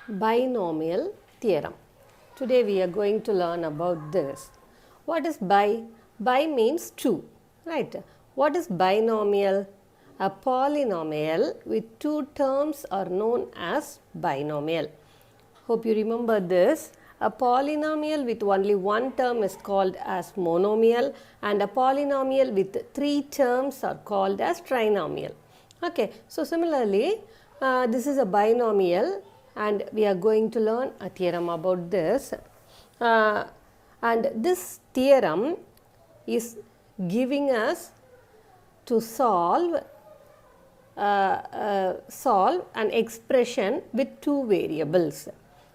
Binomial theorem. Today we are going to learn about this. What is bi? Bi means two, right? What is binomial? A polynomial with two terms are known as binomial. Hope you remember this. A polynomial with only one term is called as monomial, and a polynomial with three terms are called as trinomial. Okay, so similarly, this is a binomial and we are going to learn a theorem about this. And this theorem is giving us to solve an expression with two variables.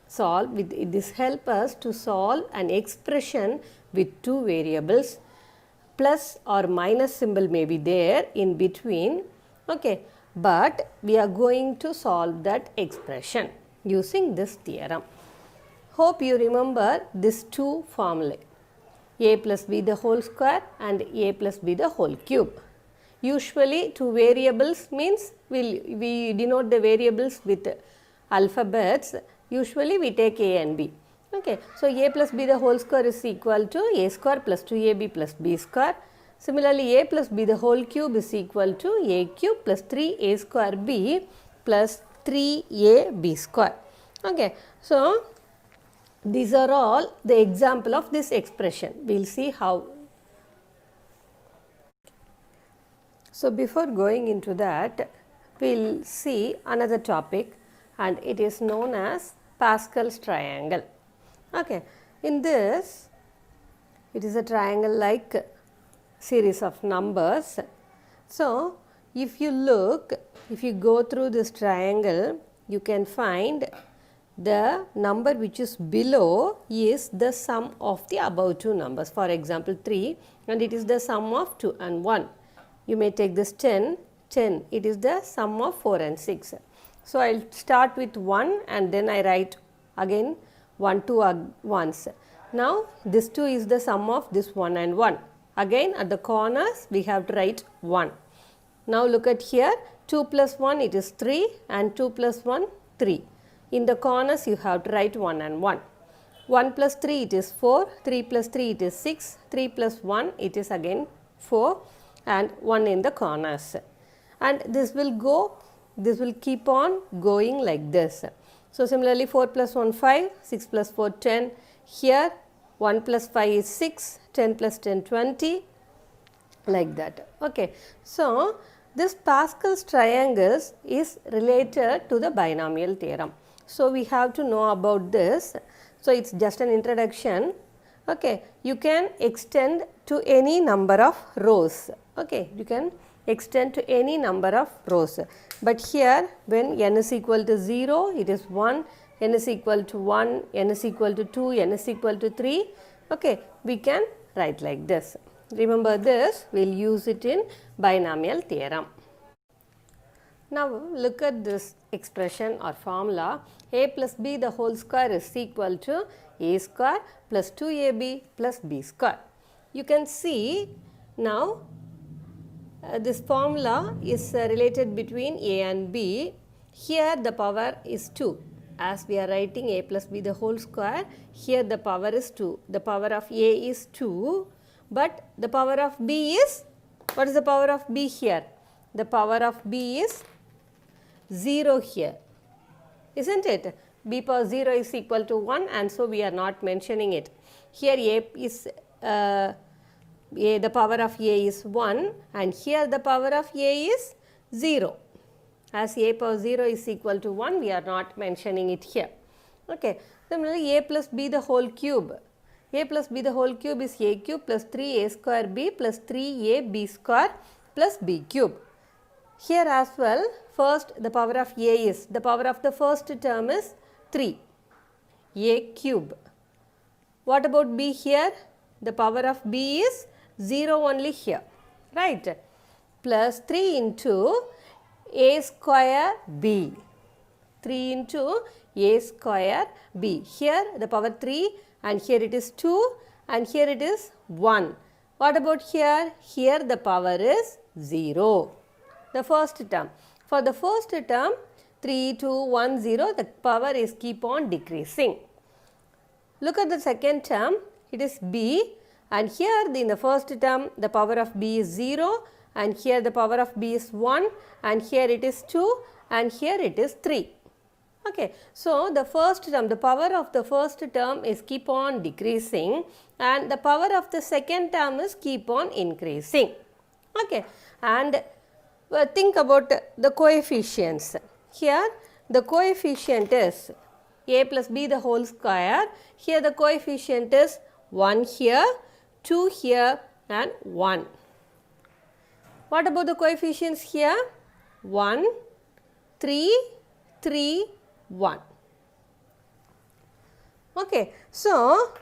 This help us to solve an expression with two variables. Plus or minus symbol may be there in between. Okay, but we are going to solve that expression using this theorem. Hope you remember these two formulae, a plus b the whole square and a plus b the whole cube. Usually two variables means we denote the variables with alphabets. Usually we take a and b. Okay, so a plus b the whole square is equal to a square plus 2ab plus b square. Similarly, a plus b the whole cube is equal to a cube plus 3a square b plus 3ab square. Okay, so these are all the example of this expression. We will see how. So before going into that, we will see another topic, and it is known as Pascal's triangle. Okay, in this, it is a triangle like series of numbers. So if you go through this triangle, you can find the number which is below is the sum of the above two numbers. For example, 3, and it is the sum of 2 and 1. You may take this 10, it is the sum of 4 and 6. So I will start with 1 and then I write again 1, 2 once. Now this 2 is the sum of this 1 and 1. Again at the corners we have to write 1. Now look at here, 2 plus 1 it is 3 and 2 plus 1 3. In the corners you have to write 1 and 1. 1 plus 3 it is 4, 3 plus 3 it is 6, 3 plus 1 it is again 4 and 1 in the corners. And this will keep on going like this. So similarly 4 plus 1 5, 6 plus 4 10. Here 1 plus 5 is 6, 10 plus 10 20, like that. Okay, so this Pascal's triangles is related to the binomial theorem. So we have to know about this. So it's just an introduction. Okay, you can extend to any number of rows. Okay, you can extend to any number of rows. But here when n is equal to 0, it is 1, n is equal to 1, n is equal to 2, n is equal to 3. Okay, we can write like this. Remember this, we will use it in binomial theorem. Now look at this expression or formula. A plus b the whole square is equal to a square plus 2ab plus b square. You can see now this formula is related between a and b. Here the power is 2. As we are writing a plus b the whole square, here the power is 2. The power of a is 2, but the power of b is, what is the power of b here? The power of b is 0 here, isn't it? B power 0 is equal to 1, and so we are not mentioning it. Here a is the power of a is 1, and here the power of a is 0. As a power 0 is equal to 1, we are not mentioning it here. Okay. Similarly, a plus b the whole cube. A plus b the whole cube is a cube plus 3a square b plus 3ab square plus b cube. Here as well, first the power of a is, the power of the first term is 3, a cube. What about b here? The power of b is 0 only here, right? Plus 3 into a square b, 3 into a square b. Here the power 3 and here it is 2 and here it is 1. What about here? Here the power is 0. The first term. For the first term, 3, 2, 1, 0, the power is keep on decreasing. Look at the second term, it is b, and here in the first term the power of b is 0, and here the power of b is 1, and here it is 2, and here it is 3. Okay. So, the first term, the power of the first term is keep on decreasing, and the power of the second term is keep on increasing. Okay. And think about the coefficients. Here the coefficient is a plus b the whole square. Here the coefficient is 1 here, 2 here and 1. What about the coefficients here? 1, 3, 3, 1. Okay. So,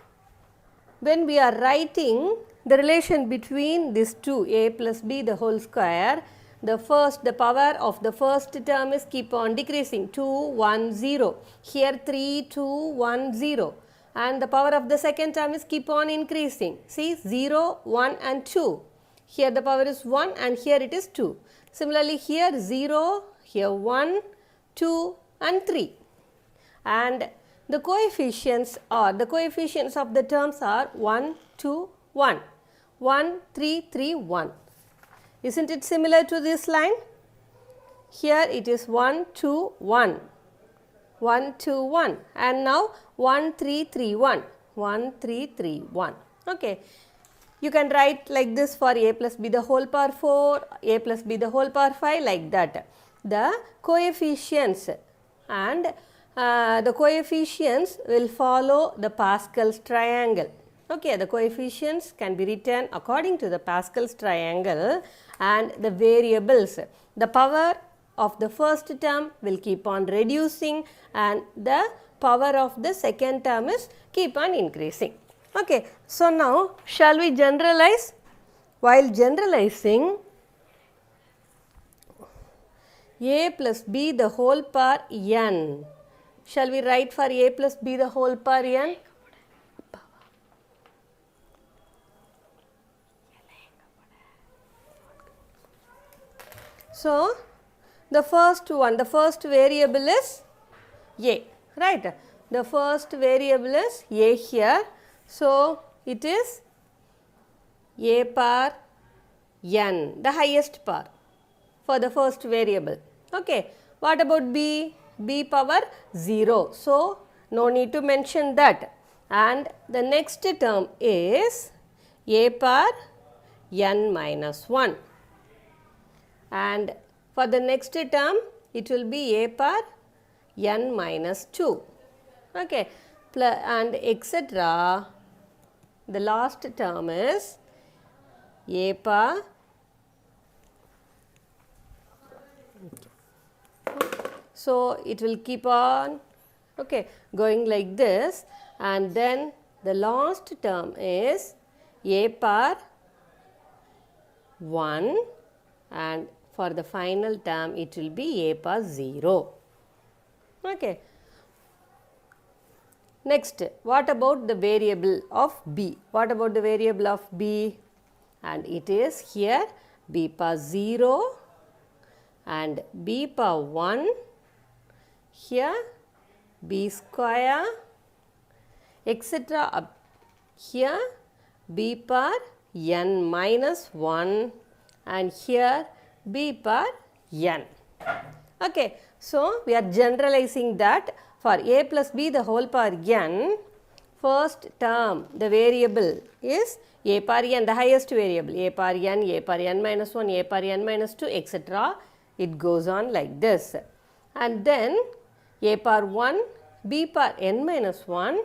when we are writing the relation between these two, a plus b the whole square, the power of the first term is keep on decreasing, 2, 1, 0. Here 3, 2, 1, 0. And the power of the second term is keep on increasing. See 0, 1 and 2. Here the power is 1 and here it is 2. Similarly, here 0, here 1, 2 and 3. And the coefficients of the terms are 1, 2, 1. 1, 3, 3, 1. Isn't it similar to this line? Here it is 1, 2, 1. 1, 2, 1. And now 1, 3, 3, 1. 1, 3, 3, 1. Okay. You can write like this for a plus b the whole power 4, a plus b the whole power 5, like that. The coefficients and the coefficients will follow the Pascal's triangle. Okay, the coefficients can be written according to the Pascal's triangle, and the variables, the power of the first term will keep on reducing and the power of the second term is keep on increasing. Okay, so now shall we generalize? While generalizing, a plus b the whole power n. Shall we write for a plus b the whole power n? So, the first variable is a, right? The first variable is a here. So, it is a power n, the highest power for the first variable. Okay. What about b? B power 0. So, no need to mention that. And the next term is a power n minus 1. And for the next term, it will be a power n minus 2. Okay. And etc. The last term is a power so it will keep on going like this, and then the last term is a power 1, and for the final term it will be a power 0. Okay. Next, what about the variable of b? What about the variable of b? And it is here b power 0 and b power 1, here b square, etc. up here b power n minus 1 and here b power n. Okay. So, we are generalizing that for a plus b the whole power n, first term the variable is a power n, the highest variable, a power n minus 1, a power n minus 2, etc. It goes on like this. And then a power 1, b power n minus 1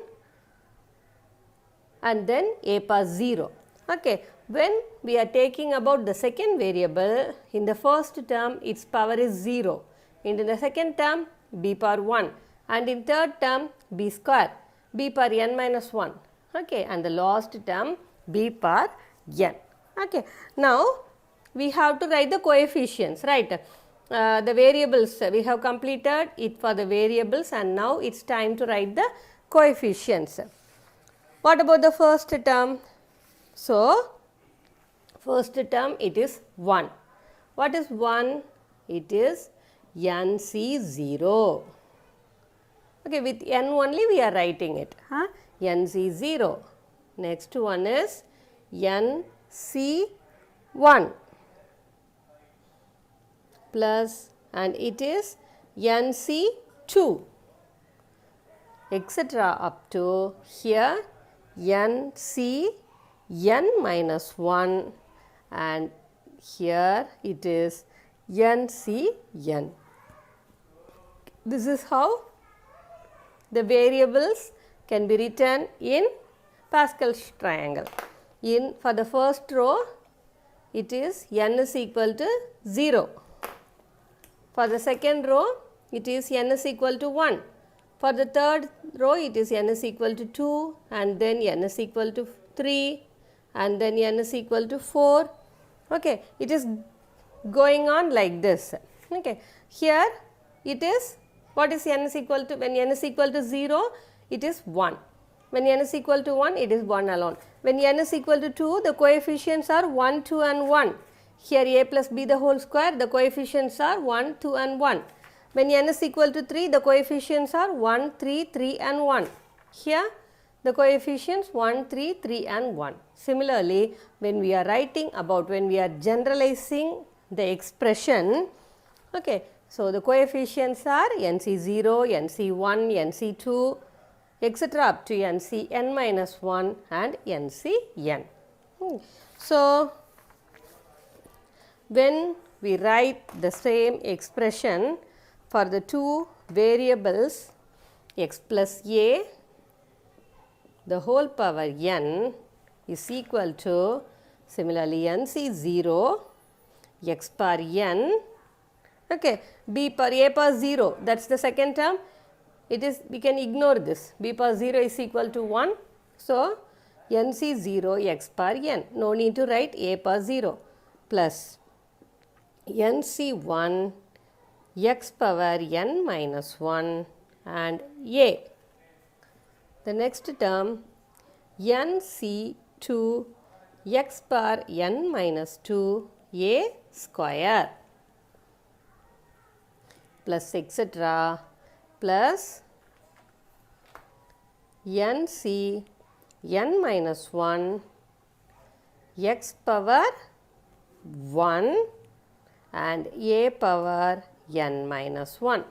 and then a power 0. Okay. When we are taking about the second variable, in the first term its power is 0, in the second term b power 1 and in third term b square, b power n minus 1. Okay. And the last term b power n. Okay. Now, we have to write the coefficients, right? The variables, we have completed it for the variables, and now it is time to write the coefficients. What about the first term? So, first term it is 1. What is 1? It is NC0. Okay, with n only we are writing it. NC0. Next one is NC1 plus, and it is NC2, etc. up to here NCn minus 1, and here it is NCn. This is how the variables can be written in Pascal's triangle. For the first row, it is n is equal to 0. For the second row, it is n is equal to 1. For the third row, it is n is equal to 2, and then n is equal to 3, and then n is equal to 4. Okay, it is going on like this. Okay, here it is, what is n is equal to? When n is equal to 0, it is 1. When n is equal to 1, it is 1 alone. When n is equal to 2, the coefficients are 1, 2 and 1. Here a plus b the whole square, the coefficients are 1, 2 and 1. When n is equal to 3, the coefficients are 1, 3, 3 and 1. Here the coefficients 1, 3, 3 and 1. Similarly, when we are generalizing the expression, okay, so the coefficients are NC0, NC1, NC2, etc. up to NCn minus 1 and NCn. So, when we write the same expression for the two variables x plus a the whole power n is equal to, similarly, NC0 x power n, okay, b power a power 0, that is the second term. It is, we can ignore this, b power 0 is equal to 1. So, NC0 x power n, no need to write a power 0, plus NC1 x power n minus 1 and a. The next term NC2 x power n minus 2 a square plus etc. plus NC n minus 1 x power 1 and a power n minus 1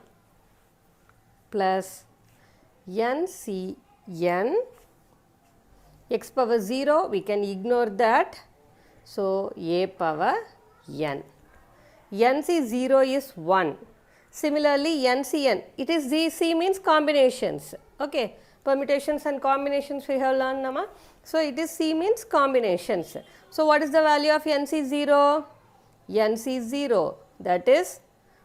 plus NC n x power 0, we can ignore that. So, a power n. NC0 is 1. Similarly, NCn, it is C means combinations. Okay, permutations and combinations we have learned, Nama. So, it is C means combinations. So, what is the value of NC0? NC0, that is,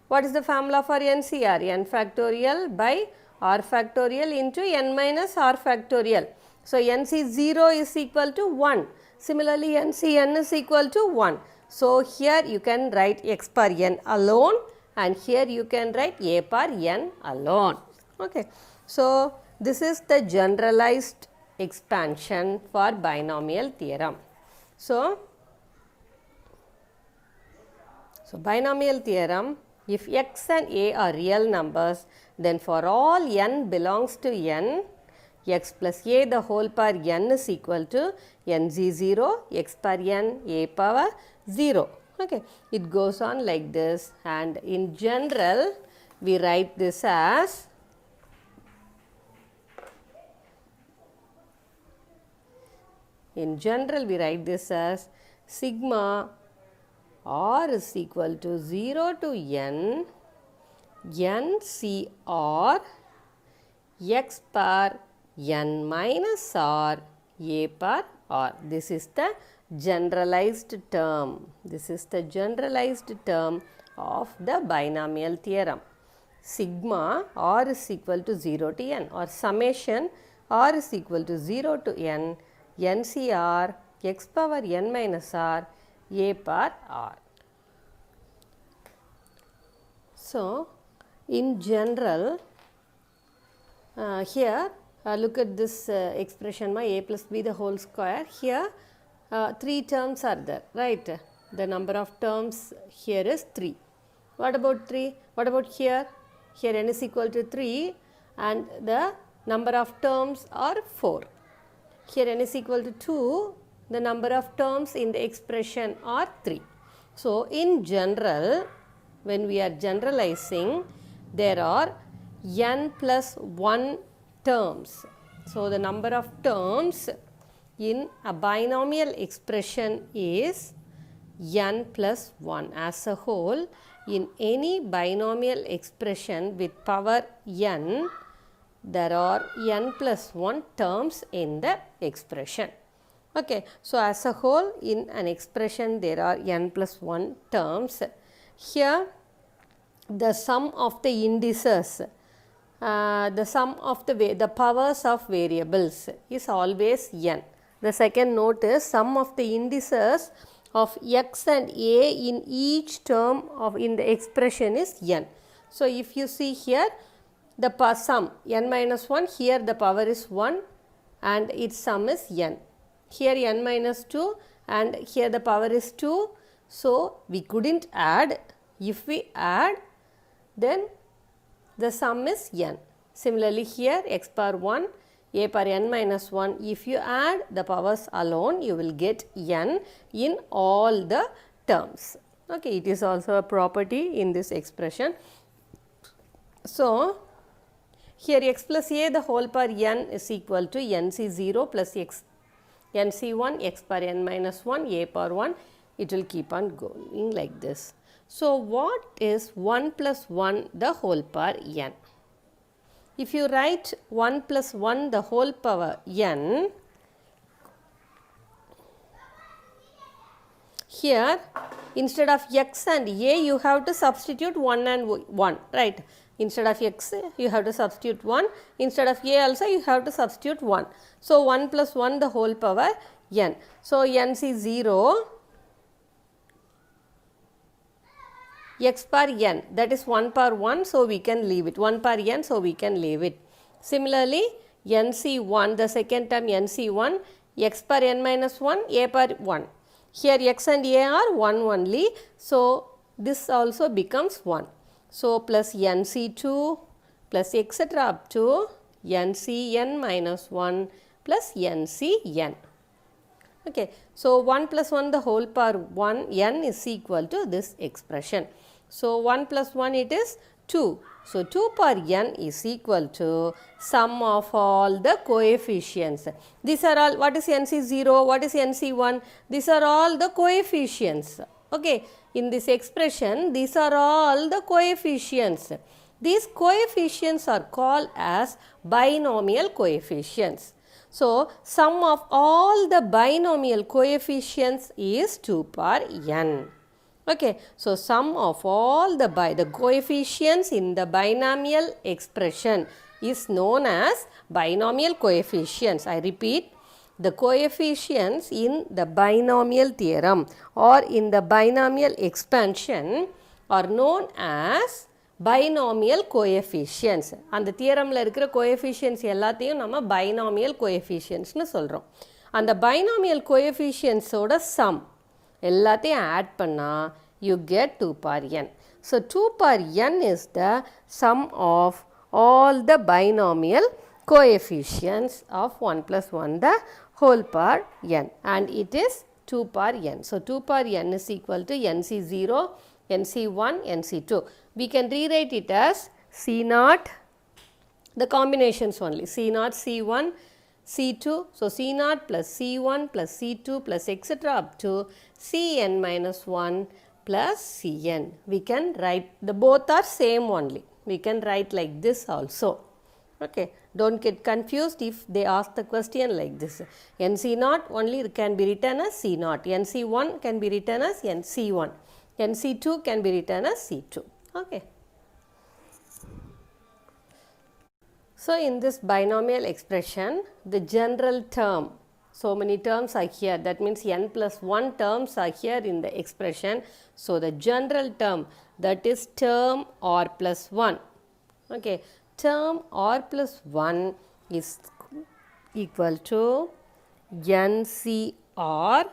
what is the formula for NCR? N factorial by R factorial into n minus R factorial. So, NC0 is equal to 1. Similarly, NCn is equal to 1. So, here you can write x power n alone, and here you can write a power n alone. Okay. So, this is the generalized expansion for binomial theorem. So binomial theorem, if x and a are real numbers, then for all n belongs to n, x plus a the whole power n is equal to NC0 x power n a power 0. Okay. It goes on like this, and in general we write this as sigma r is equal to 0 to n NCr x power n minus r a power r. This is the generalized term. This is the generalized term of the binomial theorem. Sigma r is equal to 0 to n, or summation r is equal to 0 to n NCr x power n minus r a power r. So, in general, here look at this expression, a plus b the whole square. Here 3 terms are there, right? The number of terms here is 3. What about 3? What about here? Here n is equal to 3 and the number of terms are 4. Here n is equal to 2, the number of terms in the expression are 3. So, in general, when we are generalizing, there are n plus 1 terms. So, the number of terms in a binomial expression is n plus 1. As a whole, in any binomial expression with power n, there are n plus 1 terms in the expression. Okay, so as a whole, in an expression there are n plus 1 terms. Here, the sum of the indices, the sum of the powers of variables is always n. The second note is sum of the indices of x and a in each term of in the expression is n. So, if you see here, the sum n minus 1, here the power is 1 and its sum is n. Here n minus 2 and here the power is 2. So, we couldn't add. If we add, then the sum is n. Similarly, here x power 1, a power n minus 1. If you add the powers alone, you will get n in all the terms. Okay, it is also a property in this expression. So, here x plus a the whole power n is equal to nc0 plus x nc1 x power n minus 1 a power 1. It will keep on going like this. So, what is 1 plus 1 the whole power n? If you write 1 plus 1 the whole power n, here instead of x and a you have to substitute 1 and 1, right? Instead of x you have to substitute 1, instead of a also you have to substitute 1. So, 1 plus 1 the whole power n. So, nc0 x power n, that is 1 power 1, so we can leave it, 1 power n, so we can leave it. Similarly, nc1, the second term nc1, x power n minus 1, a power 1. Here x and a are 1 only, so this also becomes 1. So, plus nc2 plus etc. up to ncn minus 1 plus ncn. Okay. So, 1 plus 1 the whole power 1 n is equal to this expression. So, 1 plus 1 it is 2. So, 2 power n is equal to sum of all the coefficients. These are all, what is nc0, what is nc1? These are all the coefficients. Okay. In this expression, these are all the coefficients. These coefficients are called as binomial coefficients. So, sum of all the binomial coefficients is 2 power n. Okay. So, sum of all the coefficients in the binomial expression is known as binomial coefficients. I repeat, the coefficients in the binomial theorem or in the binomial expansion are known as binomial coefficients. அந்த தியரம்ல இருக்கிற coefficients எல்லாத்தையும் நம்ம binomial coefficients னு சொல்றோம். அந்த binomial coefficients ஓட sum எல்லாத்தையும் add பண்ணா you get 2 power n. So, 2 power n is the sum of all the binomial coefficients of 1 plus 1 the whole power n, and it is 2 power n. So, 2 power n is equal to nc0, nc1, nc2. We can rewrite it as c0, the combinations only, c0, c1, c2. So, c0 plus c1 plus c2 plus etc. up to cn minus 1 plus cn. We can write, the both are same only. We can write like this also. Okay. Don't get confused if they ask the question like this. nc0 only can be written as c0, nc1 can be written as nc1, nc2 can be written as c2. Okay. So, in this binomial expression, the general term, so many terms are here, that means n plus 1 terms are here in the expression. So, the general term, that is term r plus 1. Okay. Term r plus 1 is equal to ncr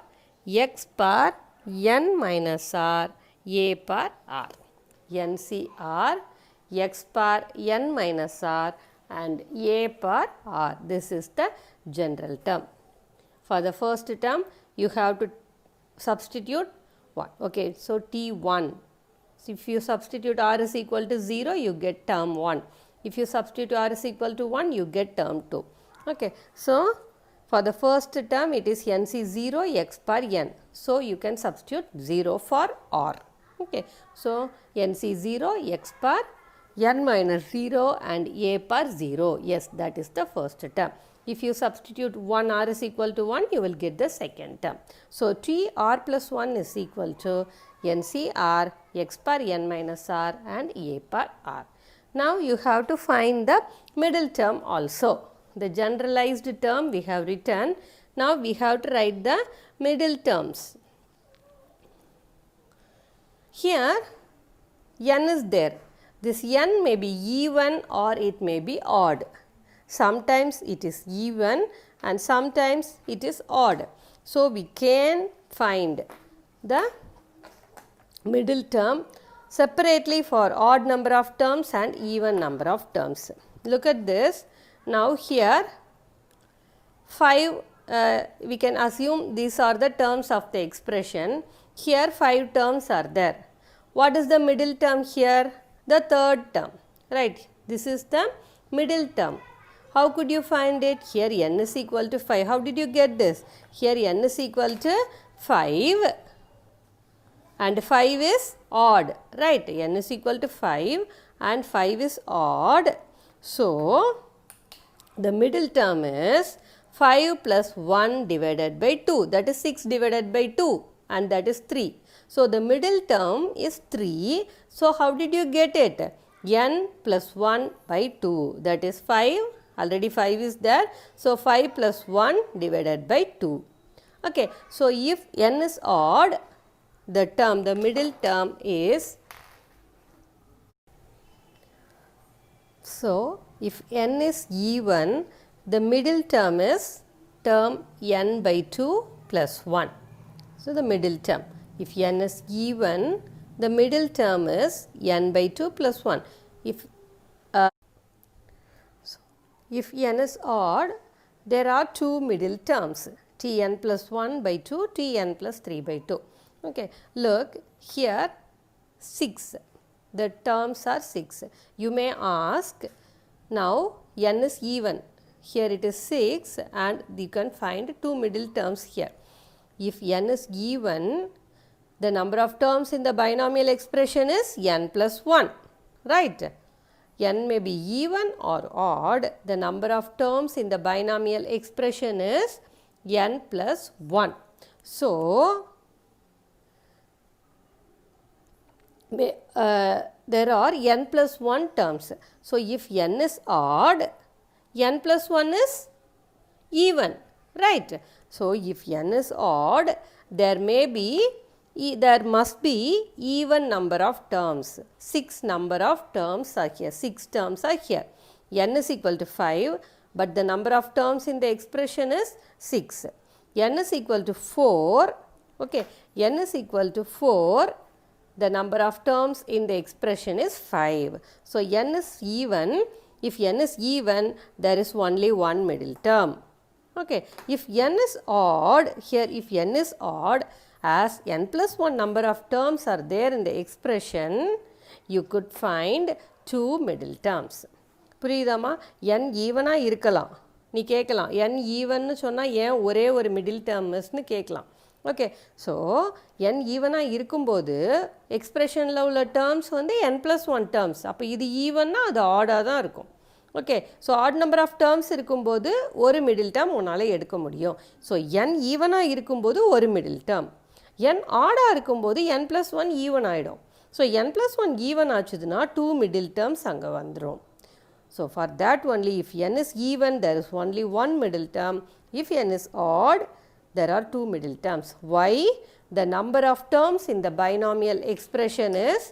x power n minus r a power r. NCR, x power n minus r and a power r. This is the general term. For the first term, you have to substitute 1. Okay, so T1. So if you substitute r is equal to 0, you get term 1. If you substitute r is equal to 1, you get term 2. Okay, so for the first term, it is NC0 x power n. So you can substitute 0 for r. Okay, so NC0 x power n minus 0 and a power 0. Yes, that is the first term. If you substitute 1 r is equal to 1, you will get the second term. So T r plus 1 is equal to NCR x power n minus r and a power r. Now you have to find the middle term also. The generalized term we have written. Now we have to write the middle terms. Here n is there. This n may be even or it may be odd. Sometimes it is even and sometimes it is odd. So we can find the middle term separately for odd number of terms and even number of terms. Look at this. Now here 5, we can assume these are the terms of the expression. Here 5 terms are there. What is the middle term here? The third term, right? This is the middle term. How could you find it? Here n is equal to 5. How did you get this? Here n is equal to 5 and 5 is odd, right? N is equal to 5 and 5 is odd. So the middle term is 5 plus 1 divided by 2, that is 6 divided by 2 and that is 3. So the middle term is 3. So how did you get it? N plus 1 by 2, that is 5. Already 5 is there. So 5 plus 1 divided by 2. Okay. So if n is odd, the middle term is, so if n is even, the middle term is term n by 2 plus 1. So the middle term. If n is even, the middle term is n by 2 plus 1. If n is odd, there are two middle terms, Tn plus 1 by 2, Tn plus 3 by 2. Okay, look here 6, the terms are 6. You may ask, now n is even, here it is 6 and you can find two middle terms here. If n is even, the number of terms in the binomial expression is n plus 1, right? N may be even or odd. The number of terms in the binomial expression is n plus 1. So there are n plus 1 terms. So if n is odd, n plus 1 is even, right? So if n is odd, there must be even number of terms. 6 number of terms are here. 6 terms are here. N is equal to 5, but the number of terms in the expression is 6. N is equal to 4. Okay, n is equal to 4. The number of terms in the expression is 5. So n is even. If n is even, there is only one middle term. Okay, if n is odd, here if n is odd, as n plus 1 number of terms are there in the expression, you could find two middle terms. புரியுதாமா? n ஈவனா இருக்கலாம். நீ கேட்கலாம் n ஈவன்னு சொன்னால் ஏன் ஒரே ஒரு middle டேர்ம்ஸ்னு கேட்கலாம். Okay, so n ஈவனாக இருக்கும்போது எக்ஸ்பிரஷனில் உள்ள டேர்ம்ஸ் வந்து n plus 1 டேர்ம்ஸ். அப்போ இது ஈவன்னா அது ஆடாக தான் இருக்கும். Okay, so odd number of terms இருக்கும்போது ஒரு மிடில் டேர்ம் உன்னால் எடுக்க முடியும். ஸோ n ஈவனாக இருக்கும்போது ஒரு மிடில் டேர்ம், n ஆடாக இருக்கும்போது n plus 1 ஈவன் ஆகிடும். ஸோ n plus 1 ஈவன் ஆச்சுதுன்னா டூ மிடில் டேர்ம்ஸ் அங்கே வந்துடும். So for that only, if n is even, there is only one middle term. If n is odd, there are two middle terms. Why? The number of terms in the binomial expression is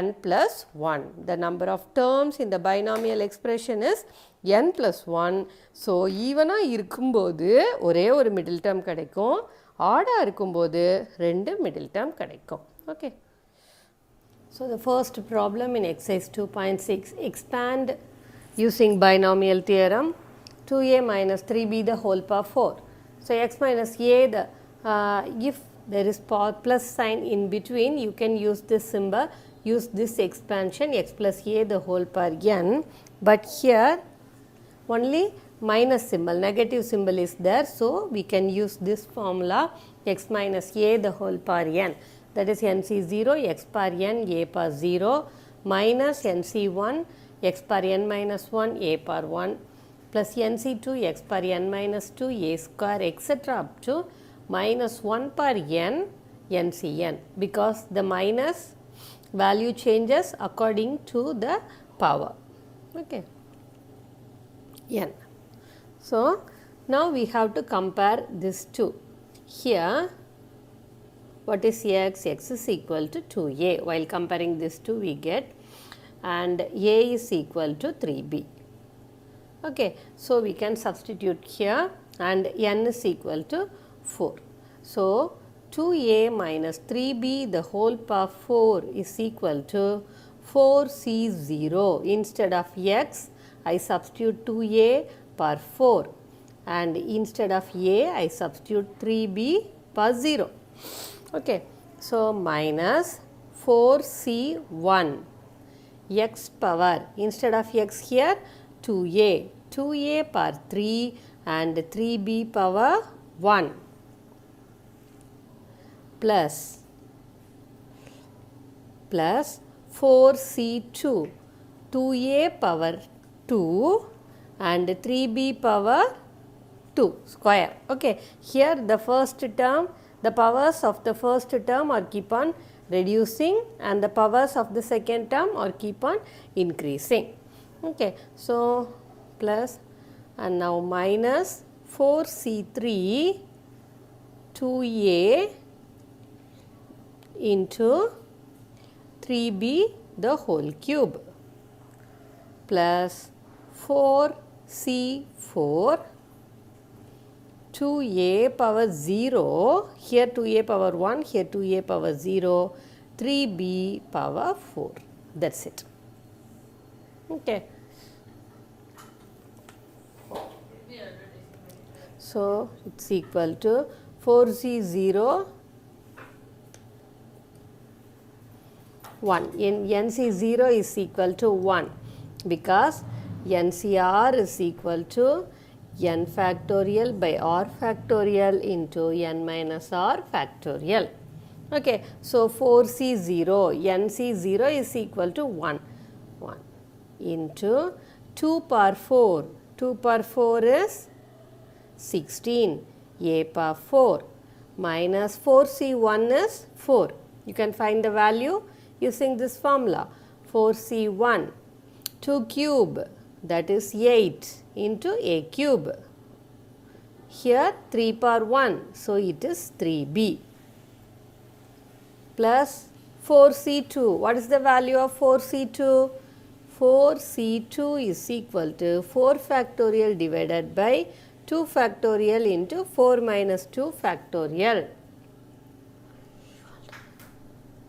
n plus 1. The number of terms in the binomial expression is n plus 1. So even இருக்கும்போது ஒரே ஒரு middle term கிடைக்கும், odd இருக்கும்போது ரெண்டு middle term கிடைக்கும். Okay. So, the first problem in exercise 2.6, expand using binomial theorem 2a minus 3b the whole power 4. So, x minus a, if there is plus sign in between, you can use this symbol, use this expansion x plus a the whole power n, but here only minus symbol, negative symbol is there. So, we can use this formula x minus a the whole power n, that is nc0 x power n a power 0 minus nc1 x power n minus 1 a power 1 plus nc2 x power n minus 2 a square etc. up to minus 1 power n ncn, because the minus value changes according to the power. Okay. N. So, now we have to compare these two. Here, what is x? X is equal to 2a. While comparing these two, we get, and a is equal to 3b. Okay. So, we can substitute here, and n is equal to 4. So, 2a minus 3b the whole power 4 is equal to 4c0. Instead of x, I substitute 2a per 4, and instead of a, I substitute 3b per 0. Okay. So, minus 4c1 x power, instead of x here 2a per 3 and 3b power 1 plus 4c2 2a power 2 and 3b power 2 square. Okay. Here the first term, the powers of the first term are keep on reducing, and the powers of the second term are keep on increasing. Okay. So, plus, and now minus 4c3 2a into 3b the whole cube plus 4c4 2a power 0, here 2a power 1, here 2a power 0, 3b power 4. That is it. Okay. So, it is equal to 4c0 1. NC0 is equal to 1, because NCR is equal to n factorial by r factorial into n minus r factorial. Okay. So, 4c0, NC0 is equal to 1 into 2 power 4. 2 power 4 is 16, a power 4 minus 4c1 is 4. You can find the value using this formula. 4c1, 2 cube, that is 8 into a cube. Here 3 power 1, so it is 3b plus 4c2. What is the value of 4c2? 4c2 is equal to 4 factorial divided by 2 factorial into 4 minus 2 factorial.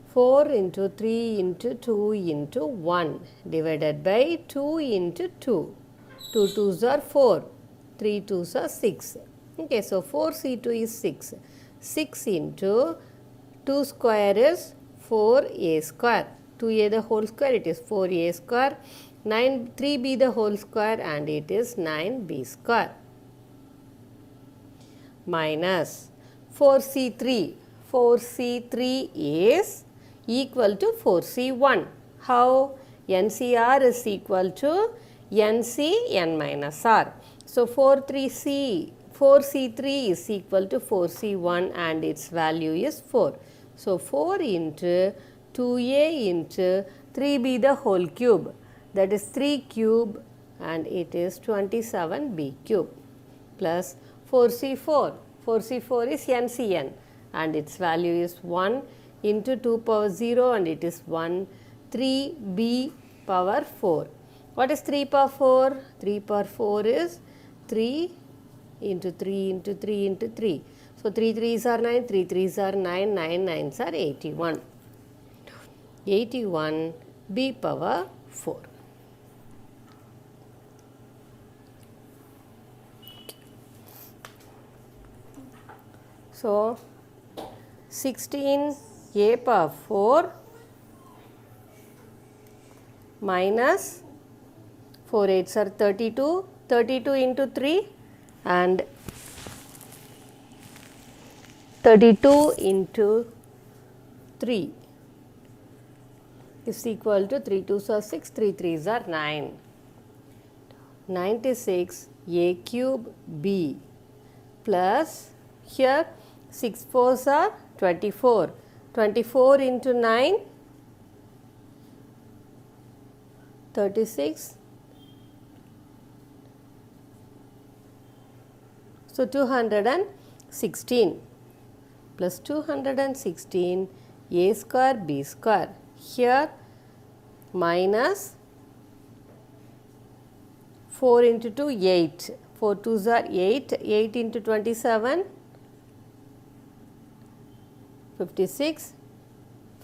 4 into 3 into 2 into 1 divided by 2 into 2. 2 2s are 4, 3 2s are 6. Okay, so 4c2 is 6. 6 into 2 square is 4a square. 2a the whole square, it is 4a square. 3b the whole square, and it is 9b square. Minus 4c3. 4c3 is equal to 4c1. How? NCR is equal to NC n minus r. So, 4c3 is equal to 4c1, and its value is 4. So, 4 into 2a into 3b the whole cube, that is 3 cube, and it is 27b cube plus 4c4. 4c4 is NCN, and its value is 1 into 2 power 0, and it is 1, 3b power 4. What is 3 power 4? 3 power 4 is 3 into 3 into 3 into 3. So, 3 3s are 9, 3 3s are 9, 9 9s are 81. 81 b power 4. So, 16 a power 4 minus 4 8s are 32, 32 into 3 and 32 into 3 is equal to 3 2s are 6, 3 3s are 9. 96 a cube b plus here 6 4s are 24. 24 into 9, 36. So, 216 plus 216 a square b square. Here minus 4 into 2 8. 4 2s are 8. 8 into 27 56,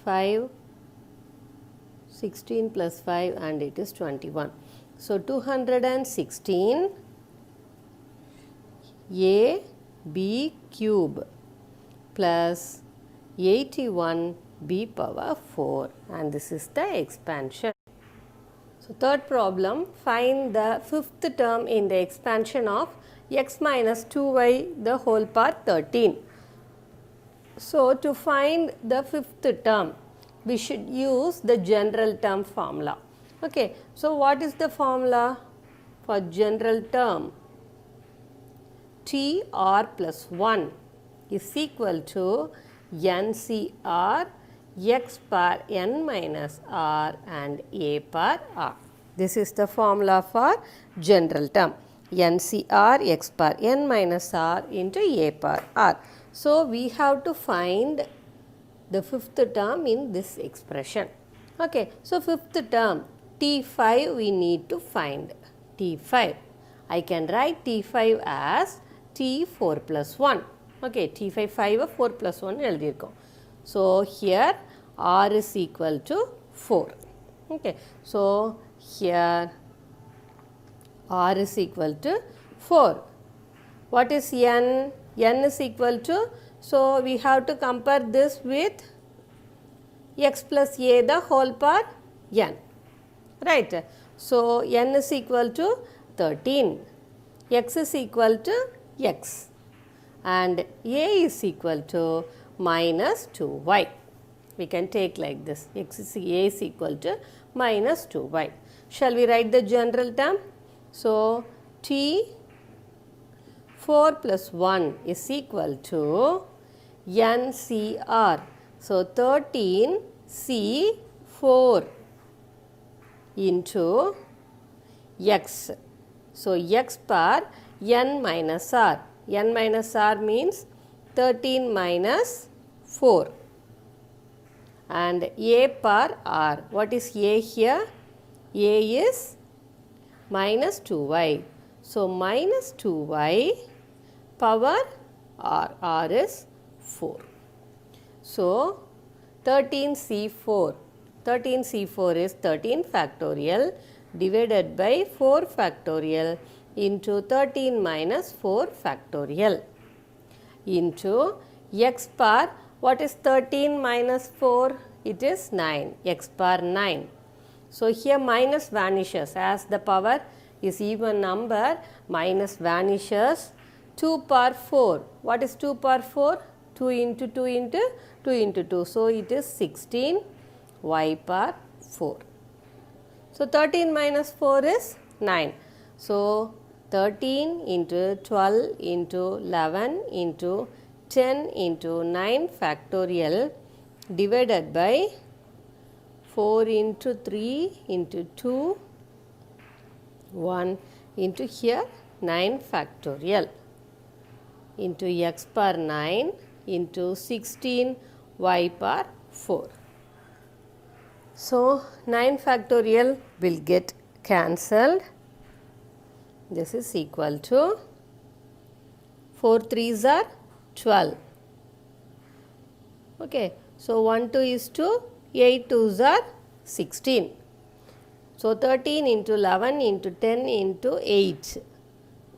5, 16 plus 5 and it is 21. So, 216 a b cube plus 81 b power 4 and this is the expansion. So, third problem, find the fifth term in the expansion of x minus 2y the whole power 13. So, to find the fifth term, we should use the general term formula. Okay. So, what is the formula for general term? T r plus 1 is equal to NCR x power n minus r and a power r. This is the formula for general term. NCR x power n minus r into a power r. So, we have to find the fifth term in this expression. Okay. So, fifth term T5 we need to find T5. I can write T5 as T4 plus 1. Okay. T5 5 4 plus 1 எழுதியிருக்கோம். So, here r is equal to 4. Okay. So, here r is equal to 4. What is n? N is equal to, so we have to compare this with x plus a the whole power n, right. So, n is equal to 13, x is equal to x and a is equal to minus 2y. We can take like this, x is a is equal to minus 2y. Shall we write the general term? So, T 4 plus 1 is equal to NCR. So, 13 C 4 into x. So, x power n minus r. N minus r means 13 minus 4 and a power r. What is a here? A is minus 2y. So, minus 2y power r. R is 4. So, 13C4. 13C4 is 13 factorial divided by 4 factorial into 13 minus 4 factorial into x power. What is 13 minus 4? It is 9. X power 9. So, here minus vanishes as the power is even number, minus vanishes. 2 power 4. What is 2 power 4? 2 into 2 into 2 into 2. So, it is 16 y power 4. So, 13 minus 4 is 9. So, 13 into 12 into 11 into 10 into 9 factorial divided by 4 into 3 into 2 1 into here 9 factorial into x power 9 into 16 y power 4. So, 9 factorial will get cancelled. This is equal to 4 3s are 12. Okay. So, 1 2 is to 8 2s are 16. So 13 into 11 into 10 into 8.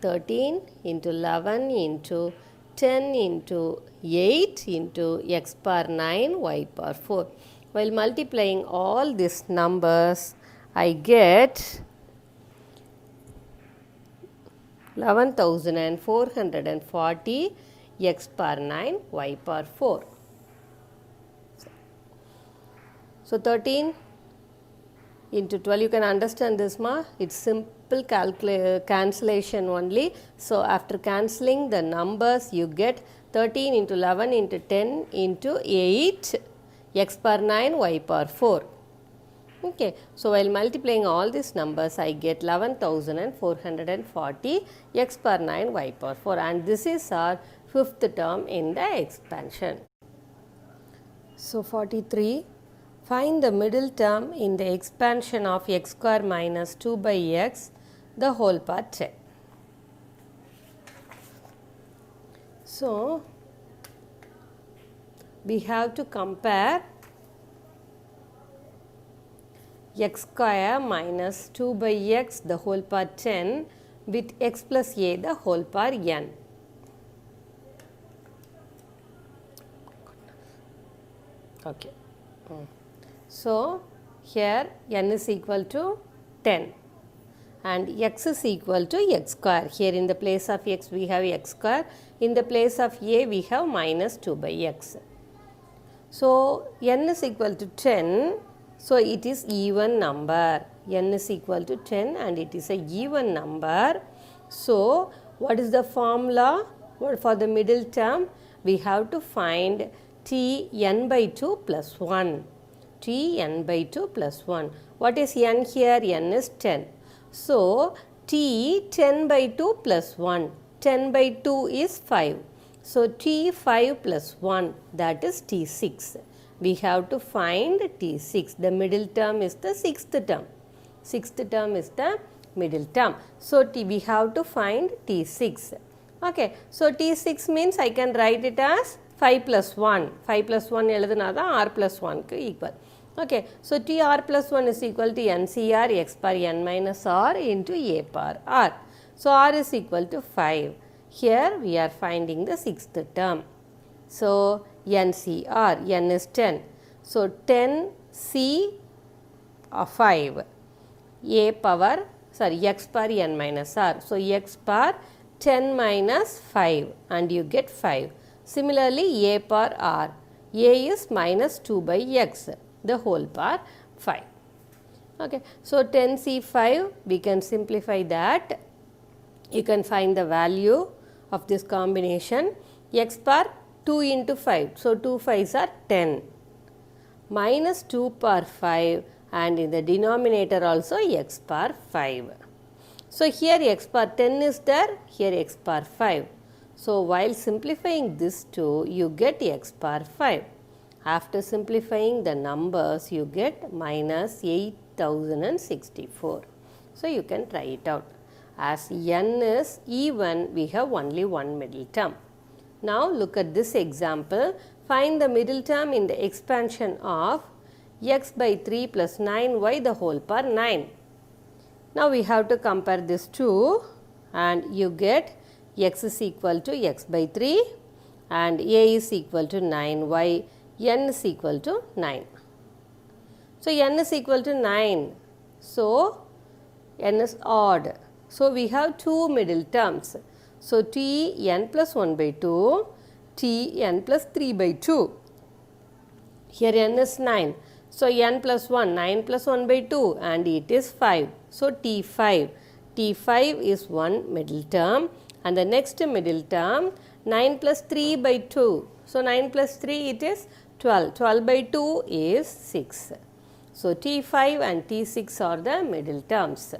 13 into 11 into 10 into 8 into x power 9 y power 4. While multiplying all these numbers, I get 11,440 x power 9 y power 4. So 13 into 12, you can understand this ma, it's simple cancellation only. So after cancelling the numbers, you get 13 into 11 into 10 into 8 x power 9 y power 4. Okay, so while multiplying all these numbers, I get 11,440 x power 9 y power 4, and this is our fifth term in the expansion. So 43, find the middle term in the expansion of x square minus 2 by x the whole power 10. So we have to compare x square minus 2 by x the whole power 10 with x plus a the whole power n. Okay. So here n is equal to 10 and x is equal to x square. Here in the place of x we have x square, in the place of a we have minus 2 by x. So n is equal to 10, so it is even number. N is equal to 10 and it is a even number. So what is the formula for the middle term? We have to find t n by 2 plus 1. T n by 2 plus 1. What is n here? N is 10. So t 10 by 2 plus 1. 10 by 2 is 5. So t 5 plus 1, that is t 6. We have to find t 6. The middle term is the sixth term. Sixth term is the middle term. So we have to find t 6. Okay. So t 6 means I can write it as 5 plus 1. 5 plus 1 எழுதுனாதா r plus 1 க்கு equal. Okay. So tr plus 1 is equal to ncr x power n minus r into a power r. So r is equal to 5. Here we are finding the sixth term. So ncr, n is 10. So 10c of 5 a power x power n minus r. So x power 10 minus 5 and you get 5. Similarly, a power r, a is minus 2 by x, the whole power 5. Okay. So 10c5, we can simplify that. You can find the value of this combination, x power 2 into 5. So 2 5s are 10 minus 2 power 5 and in the denominator also x power 5. So here x power 10 is there, here x power 5. So while simplifying this two, you get x power 5. After simplifying the numbers, you get minus 8,064. So you can try it out. As n is even, we have only one middle term. Now look at this example. Find the middle term in the expansion of x by 3 plus 9y the whole power 9. Now we have to compare this two and you get x is equal to x by 3 and a is equal to 9y, n is equal to 9. So n is equal to 9. So n is odd. So we have two middle terms. So t n plus 1 by 2, t n plus 3 by 2. Here n is 9. So n plus 1, 9 plus 1 by 2 and it is 5. So t5. t5 is one middle term. And the next middle term, 9 plus 3 by 2. So 9 plus 3 it is 12. 12 by 2 is 6. So T5 and T6 are the middle terms.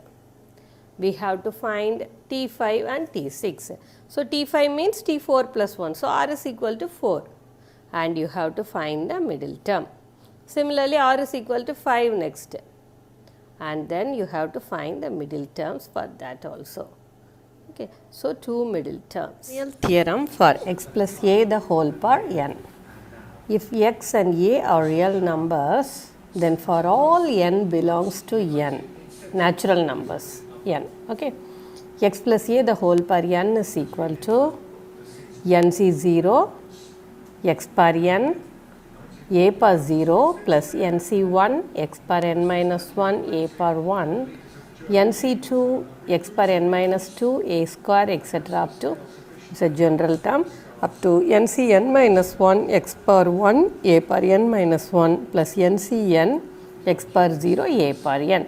We have to find T5 and T6. So T5 means T4 plus 1. So R is equal to 4. And you have to find the middle term. Similarly, R is equal to 5 next. And then you have to find the middle terms for that also. Okay, so two middle terms. Real theorem for x plus a the whole power n. if x and a are real numbers, then for all n belongs to n, natural numbers n. Okay, x plus a the whole power n is equal to nc0 x power n a power 0 plus nc1 x power n minus 1 a power 1 nc2 x power n minus 2 a square etc. up to, it's a general term, up to ncn minus 1 x power 1 a power n minus 1 plus ncn x power 0 a power n.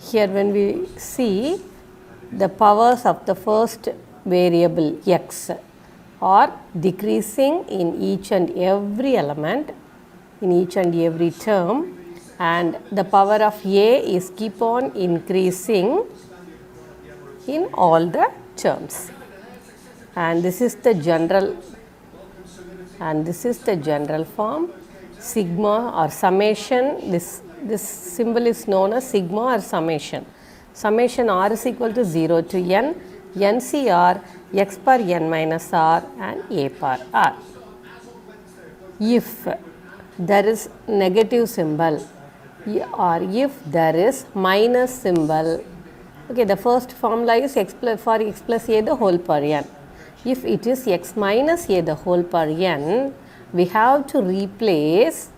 Here when we see the powers of the first variable x are decreasing in each and every element, in each and every term, and the power of a is keep on increasing in all the terms, and this is the general form. Sigma or summation, this symbol is known as sigma or summation. Summation r is equal to 0 to n, ncr x power n minus r and a power r. If there is negative symbol or if there is minus symbol, okay, the first formula is for x plus a the whole power n. If it is x minus a the whole power n, we have to replace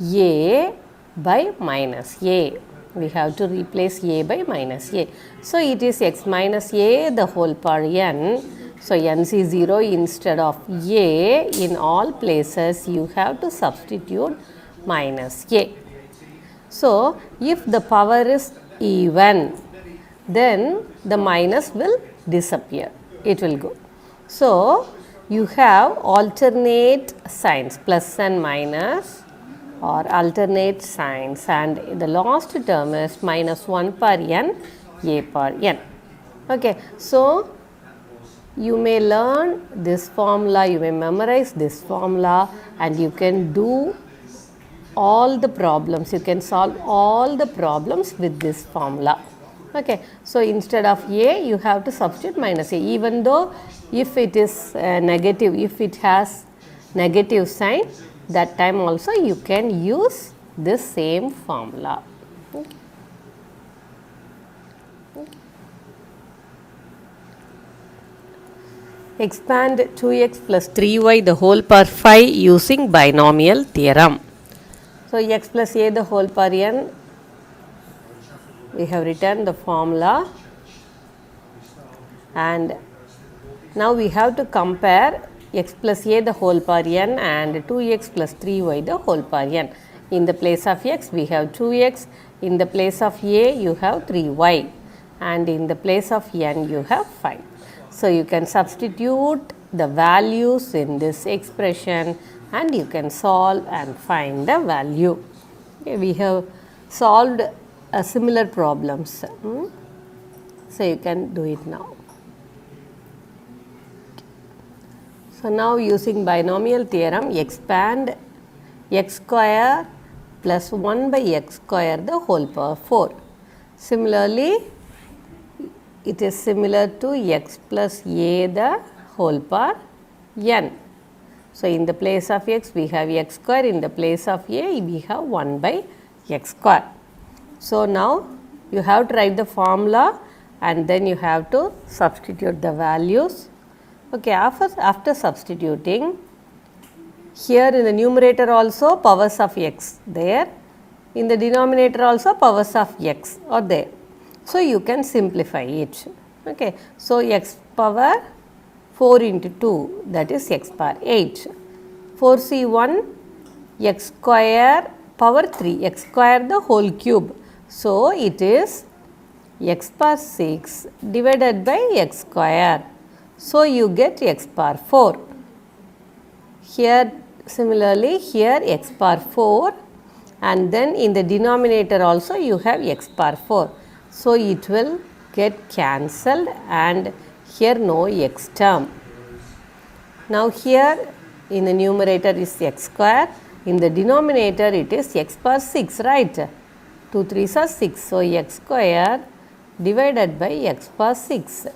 a by minus a. We have to replace a by minus a. So it is x minus a the whole power n. So nc0 instead of a, in all places you have to substitute minus a. So if the power is even, then the minus will disappear, it will go. So you have alternate signs, plus and minus, or alternate signs, and the last term is minus 1 per n a per n. Okay, so you may learn this formula, you may memorize this formula, and you can do all the problems, you can solve all the problems with this formula. Okay, so instead of a you have to substitute minus a, even though if it is negative, if it has negative sign, that time also you can use this same formula. Okay. Expand 2x plus 3y the whole power 5 using binomial theorem. So x plus a the whole power n, we have written the formula, and now we have to compare x plus a the whole power n and 2x plus 3y the whole power n. In the place of x we have 2x, in the place of a you have 3y, and in the place of n you have 5. So you can substitute the values in this expression and you can solve and find the value. Okay, we have solved similar problems, so you can do it now. So now using binomial theorem, expand x square plus 1 by x square the whole power 4. Similarly, it is similar to x plus a the whole power n. So in the place of x we have x square, in the place of a we have 1 by x square. So now you have to write the formula and then you have to substitute the values. Okay, after substituting, here in the numerator also powers of x there, in the denominator also powers of x are there. So you can simplify it. Okay, so x power 4 into 2, that is x power 8. 4c1 x square power 3, x square the whole cube. So it is x power 6 divided by x square. So you get x power 4. Here similarly, here x power 4, and then in the denominator also you have x power 4. So it will get cancelled and here no x term. Now here in the numerator is x square, in the denominator it is x power 6, right? 2 3s are 6. So x square divided by x power 6.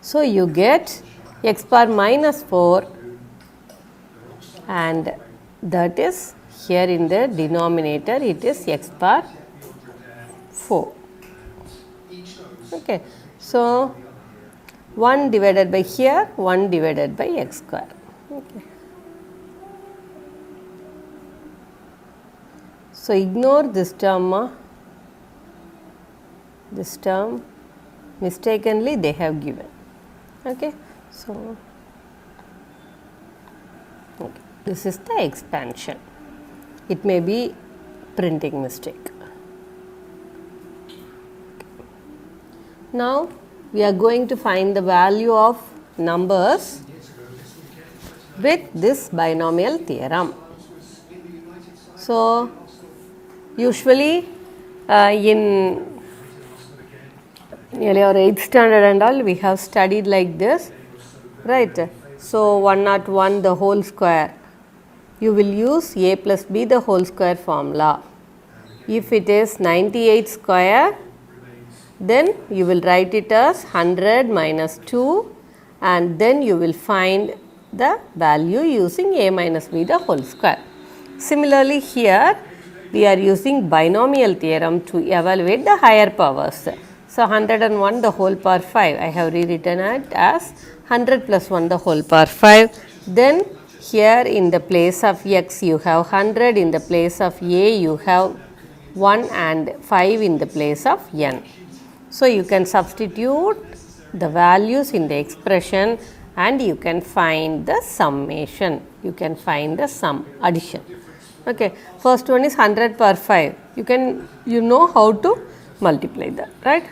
So you get x power minus 4 and that is here in the denominator it is x power 4. Okay. So, 1 divided by here 1 divided by x square. Okay. So, ignore this term, this term mistakenly they have given. Okay. So, okay. This is the expansion. It may be printing mistake. Now, we are going to find the value of numbers with this binomial theorem. So, usually in nearly our 8th standard and all we have studied like this, right. So, 101 the whole square, you will use a plus b the whole square formula. If it is 98 square, then you will write it as 100 minus 2 and then you will find the value using a minus b the whole square. Similarly, here we are using binomial theorem to evaluate the higher powers. So, 101 the whole power 5, I have rewritten it as 100 plus 1 the whole power 5. Then here in the place of x you have 100, in the place of a you have 1 and 5 in the place of n. So, you can substitute the values in the expression and you can find the summation, you can find the sum, addition. Okay. First one is 100 power 5, you know how to multiply that, right.